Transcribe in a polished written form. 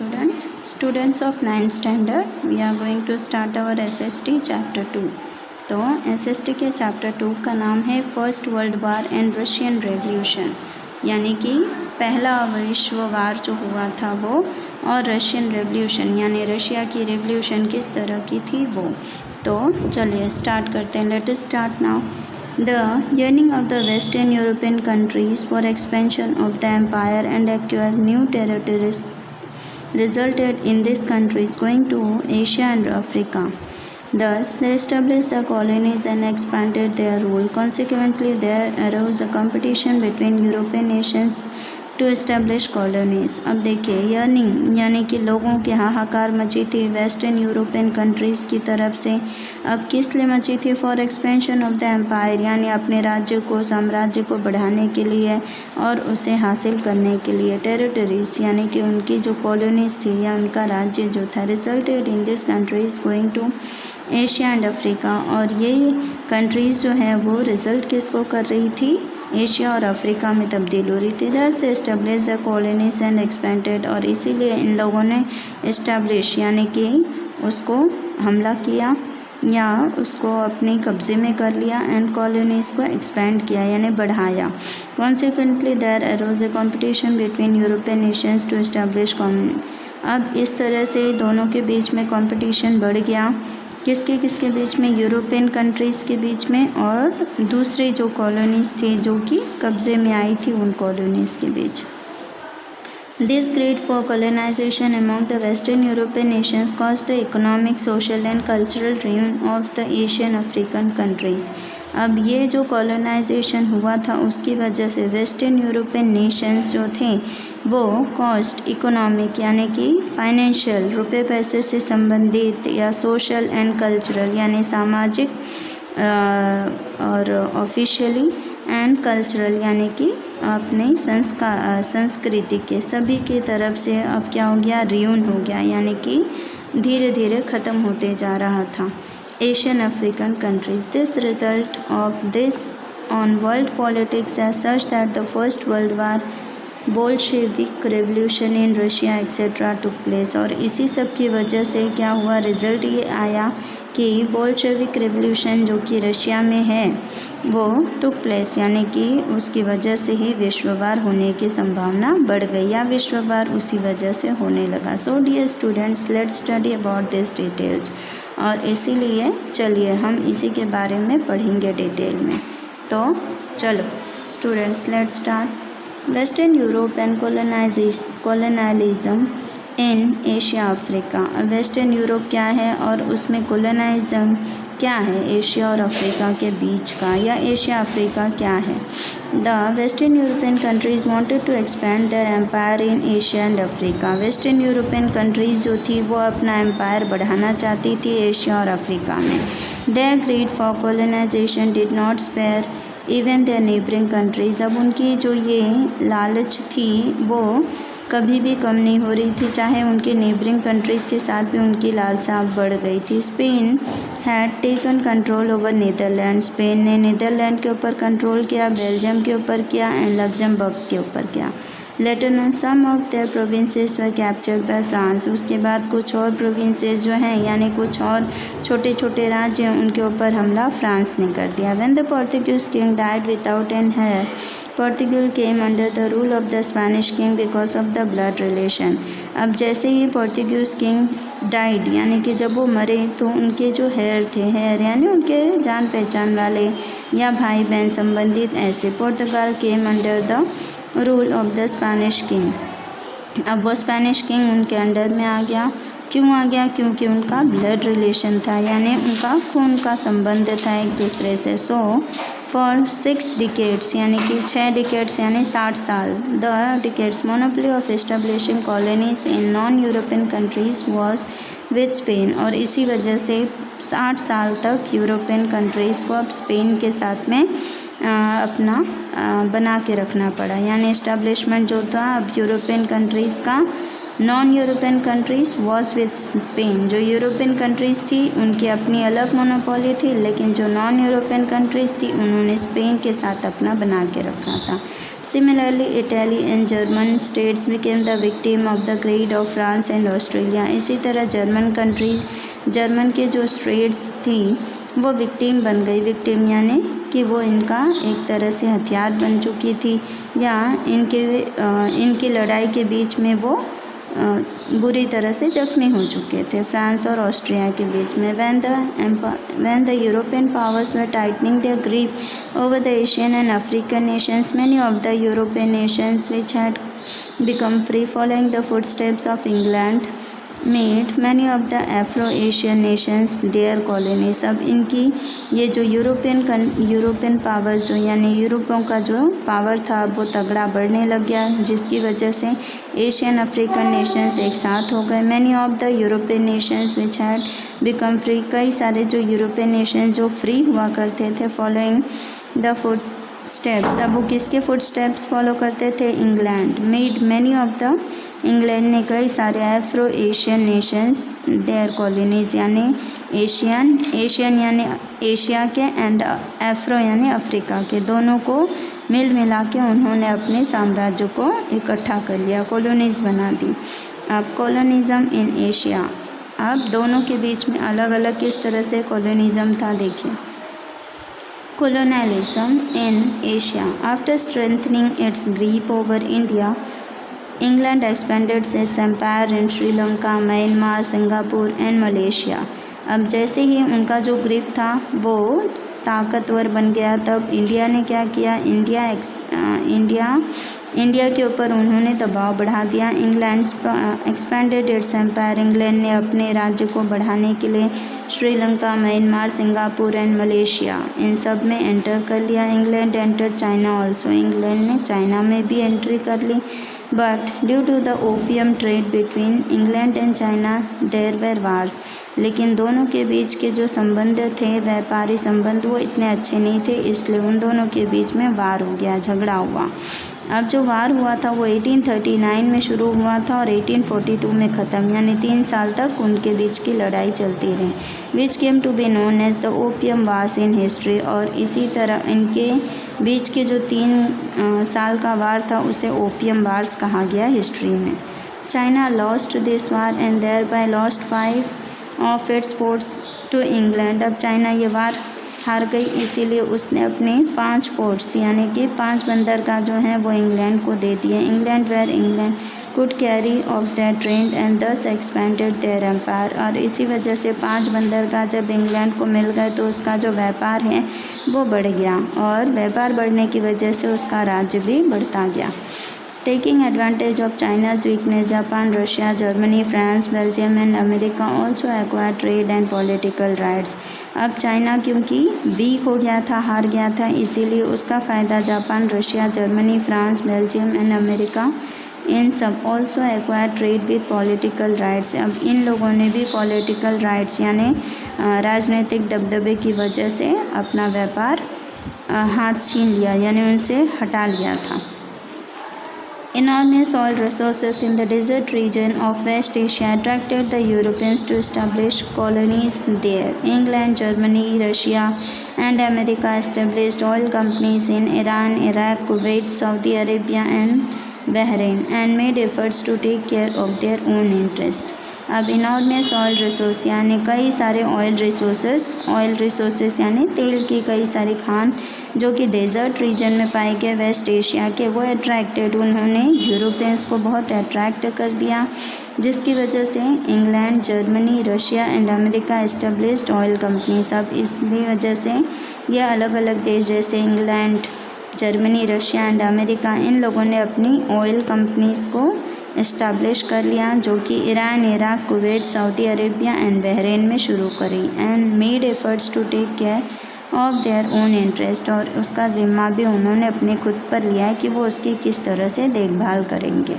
Students of 9th standard, we are going to start our SST chapter 2. तो SST के chapter 2 का नाम है first world war and Russian revolution, यानी कि पहला विश्व वार जो हुआ था वो, और रशियन रेवोल्यूशन यानी रशिया की रेवोल्यूशन किस तरह की थी वो। तो चलिए स्टार्ट करते हैं। Let us start now. The yearning of the Western European countries for expansion of the empire and acquire new territories resulted in these countries going to Asia and Africa. Thus, they established the colonies and expanded their rule. Consequently, there arose a competition between European nations to establish colonies. अब देखिए, yearning यानी कि लोगों की हाहाकार मची थी western European countries की तरफ से। अब किस लिए मची थी? For expansion of the empire, यानी अपने राज्य को, साम्राज्य को बढ़ाने के लिए और उसे हासिल करने के लिए। टेरिटरीज यानी कि उनकी जो कॉलोनीज़ थी या उनका राज्य जो था। Resulted in this countries going to Asia and Africa, और ये कंट्रीज़ जो है वो रिज़ल्ट किसको कर रही थी? एशिया और अफ्रीका में तब्दील हो रही थी। दस establish the colonies and expanded, और इसीलिए इन लोगों ने इस्टेब्लिश यानी कि उसको हमला किया या उसको अपने कब्ज़े में कर लिया, एंड कॉलोनीज़ को एक्सपेंड किया यानी बढ़ाया। Consequently there arose a competition between European nations to establish colony. अब इस तरह से दोनों के बीच में कॉम्पिटिशन बढ़ गया। किसके बीच में? यूरोपियन कंट्रीज़ के बीच में और दूसरी जो कॉलोनीज़ थी जो कि कब्ज़े में आई थी उन कॉलोनीज़ के बीच। This great for colonization among the Western European nations caused the economic, social and cultural ruin of the Asian African countries. अब ये जो कॉलोनाइजेशन हुआ था उसकी वजह से वेस्टर्न यूरोपियन नेशंस जो थे वो कॉस्ट इकोनॉमिक यानी कि फाइनेंशियल, रुपए पैसे से संबंधित, या सोशल एंड कल्चरल यानी सामाजिक और ऑफिशियली, एंड कल्चरल यानी कि अपने संस्कृति के सभी की तरफ से अब क्या हो गया? रियून हो गया, यानी कि धीरे धीरे ख़त्म होते जा रहा था। Asian African countries. This result of this on world politics as such that the first world war, Bolshevik revolution in Russia etcetera took place, और इसी सब की वजह से क्या हुआ? रिज़ल्ट ये आया कि बोल्शेविक रेवोल्यूशन जो कि रशिया में है वो टुक प्लेस, यानी कि उसकी वजह से ही विश्ववार होने की संभावना बढ़ गई, या विश्ववार उसी वजह से होने लगा। So dear students, let's study about this details, और इसीलिए चलिए हम इसी के बारे में पढ़ेंगे डिटेल में। तो चलो students, let's start. Western Europe and colonialism in Asia Africa. Western Europe क्या है और उसमें कॉलोनाइज्म क्या है? एशिया और अफ्रीका के बीच का, या एशिया अफ्रीका क्या है? The western European countries wanted to expand their empire in Asia and Africa. Western European countries जो थी वो अपना एम्पायर बढ़ाना चाहती थी एशिया और अफ्रीका में। Their greed for colonisation did not spare even their neighbouring countries. अब उनकी जो ये लालच थी वो कभी भी कम नहीं हो रही थी, चाहे उनके नेबरिंग कंट्रीज़ के साथ भी उनकी लालसा बढ़ गई थी। Spain had taken control over Netherland. Spain ने नीदरलैंड के ऊपर कंट्रोल किया, बेल्जियम के ऊपर किया, एंड लग्जमबर्ग के ऊपर किया। Later on some of their provinces were captured by France. उसके बाद कुछ और प्रोविंसेस जो हैं यानी कुछ और छोटे छोटे राज्य हैं उनके ऊपर हमला फ्रांस ने कर दिया। When the Portuguese king died without an heir, Portugal came under the rule of the Spanish king because of the blood relation. अब जैसे ही पोर्टुगीज किंग डाइड यानी कि जब वो मरे तो उनके जो हेयर थे, हेयर यानी उनके जान पहचान वाले या भाई बहन संबंधित ऐसे, पोर्तुगाल केम under the rule of the Spanish king. अब वो स्पेनिश किंग उनके अंडर में आ गया। क्यों आ गया? क्योंकि उनका ब्लड रिलेशन था, यानी उनका खून का संबंध था एक दूसरे से। सो फॉर 6 डिकेड्स यानी कि 6 डिकेड्स यानी 60 साल, the decades monopoly of establishing colonies in non European countries was with Spain, और इसी वजह से 60 साल तक यूरोपियन कंट्रीज़ को अब स्पेन के साथ में अपना बना के रखना पड़ा, यानी इस्टेब्लिशमेंट जो था अब यूरोपियन कंट्रीज़ का। Non European countries was with Spain. जो यूरोपियन कंट्रीज़ थी उनकी अपनी अलग मोनोपोली थी, लेकिन जो नॉन यूरोपियन कंट्रीज़ थी उन्होंने स्पेन के साथ अपना बना के रखा था। Similarly, Italy and German states became the victim of the greed of France and Australia. इसी तरह जर्मन के जो स्टेट्स थी वो विक्टिम बन गई। विक्टिम यानी कि वो इनका एक तरह से हथियार बन चुकी थी या इनकी लड़ाई के बीच में वो बुरी तरह से जख्मी हो चुके थे फ्रांस और ऑस्ट्रिया के बीच में। when the European powers were tightening their grip over the Asian and African nations, many of the European nations which had become free following the footsteps of England made many of the Afro-Asian nations their colonies। अब इनकी ये जो European powers जो यानी यूरोपों का जो power था वो तगड़ा बढ़ने लग गया, जिसकी वजह से एशियन अफ्रीकन नेशंस एक साथ हो गए। Many of the European Nations which had become free, कई सारे जो यूरोपियन नेशन जो फ्री हुआ करते थे फॉलोइंग द फुट स्टेप्स। अब वो किसके फुट स्टेप्स फॉलो करते थे? England made many of the, England ने कई सारे Afro Asian nations their colonies यानी एशियन यानी एशिया के एंड एफ्रो यानी अफ्रीका के, दोनों को मिल मिला के उन्होंने अपने साम्राज्य को इकट्ठा कर लिया, कॉलोनीज बना दी। अब कॉलोनिज़म इन एशिया, अब दोनों के बीच में अलग अलग किस तरह से कॉलोनिज़म था देखिए। Colonialism in Asia. After strengthening its grip over India, England expanded its empire in Sri Lanka, Myanmar, Singapore and Malaysia. अब जैसे ही उनका जो ग्रिप था वो ताकतवर बन गया, तब इंडिया ने क्या किया? इंडिया के ऊपर उन्होंने दबाव बढ़ा दिया। England expanded it's empire, England ने अपने राज्य को बढ़ाने के लिए Sri Lanka, Myanmar, Singapore and Malaysia इन सब में एंटर कर लिया। England enter China also, England ने चाइना में भी एंट्री कर ली। But due to the opium trade between England and China there where wars, लेकिन दोनों के बीच के जो संबंध थे, व्यापारी संबंध, वो इतने अच्छे नहीं थे, इसलिए उन दोनों के बीच में वार हो गया, झगड़ा हुआ। अब जो वार हुआ था वो 1839 में शुरू हुआ था और 1842 में ख़त्म, यानी 3 साल तक उनके बीच की लड़ाई चलती रही, which came to be known as the opium wars in history. और इसी तरह इनके बीच के जो 3 साल का वार था उसे ओपियम वार्स कहा गया हिस्ट्री में। China lost this war and thereby lost 5 of its ports to England. अब चाइना ये वार हार गई, इसीलिए उसने अपने 5 पोर्ट्स यानी कि 5 बंदरगाह जो हैं वो इंग्लैंड को दे दिए। England where England could carry off that trade and thus expanded their empire. और इसी वजह से 5 बंदरगाह जब इंग्लैंड को मिल गए तो उसका जो व्यापार है वो बढ़ गया और व्यापार बढ़ने की वजह से उसका राज्य भी बढ़ता गया। Taking advantage of China's weakness, Japan, Russia, Germany, France, Belgium and America also acquired trade and political rights। अब चाइना क्योंकि वीक हो गया था, हार गया था, इसीलिए उसका फ़ायदा Japan, Russia, Germany, France, Belgium and America इन सब also acquire trade with political rights. अब इन लोगों ने भी पॉलिटिकल राइट्स यानी राजनीतिक दबदबे की वजह से अपना व्यापार हाथ छीन लिया, यानी उनसे हटा लिया था। Enormous oil resources in the desert region of West Asia attracted the Europeans to establish colonies there. England, Germany, Russia, and America established oil companies in Iran, Iraq, Kuwait, Saudi Arabia, and Bahrain, and made efforts to take care of their own interest। अब enormous oil resource यानी कई सारे oil resources यानी तेल की कई सारी खान जो कि डेजर्ट रीजन में पाए गए वेस्ट एशिया के, वो अट्रैक्टेड, उन्होंने यूरोपियंस को बहुत अट्रैक्ट कर दिया, जिसकी वजह से England, Germany, Russia and America established oil companies. अब इसकी वजह से ये अलग अलग देश जैसे England, Germany, Russia and America, इन लोगों ने अपनी ऑयल कंपनीज़ को इस्टेब्लिश कर लिया, जो कि Iran, Iraq, Kuwait, Saudi Arabia and Bahrain में शुरू करी। And made efforts to take care of their own interest, और उसका ज़िम्मा भी उन्होंने अपने खुद पर लिया है कि वो उसकी किस तरह से देखभाल करेंगे।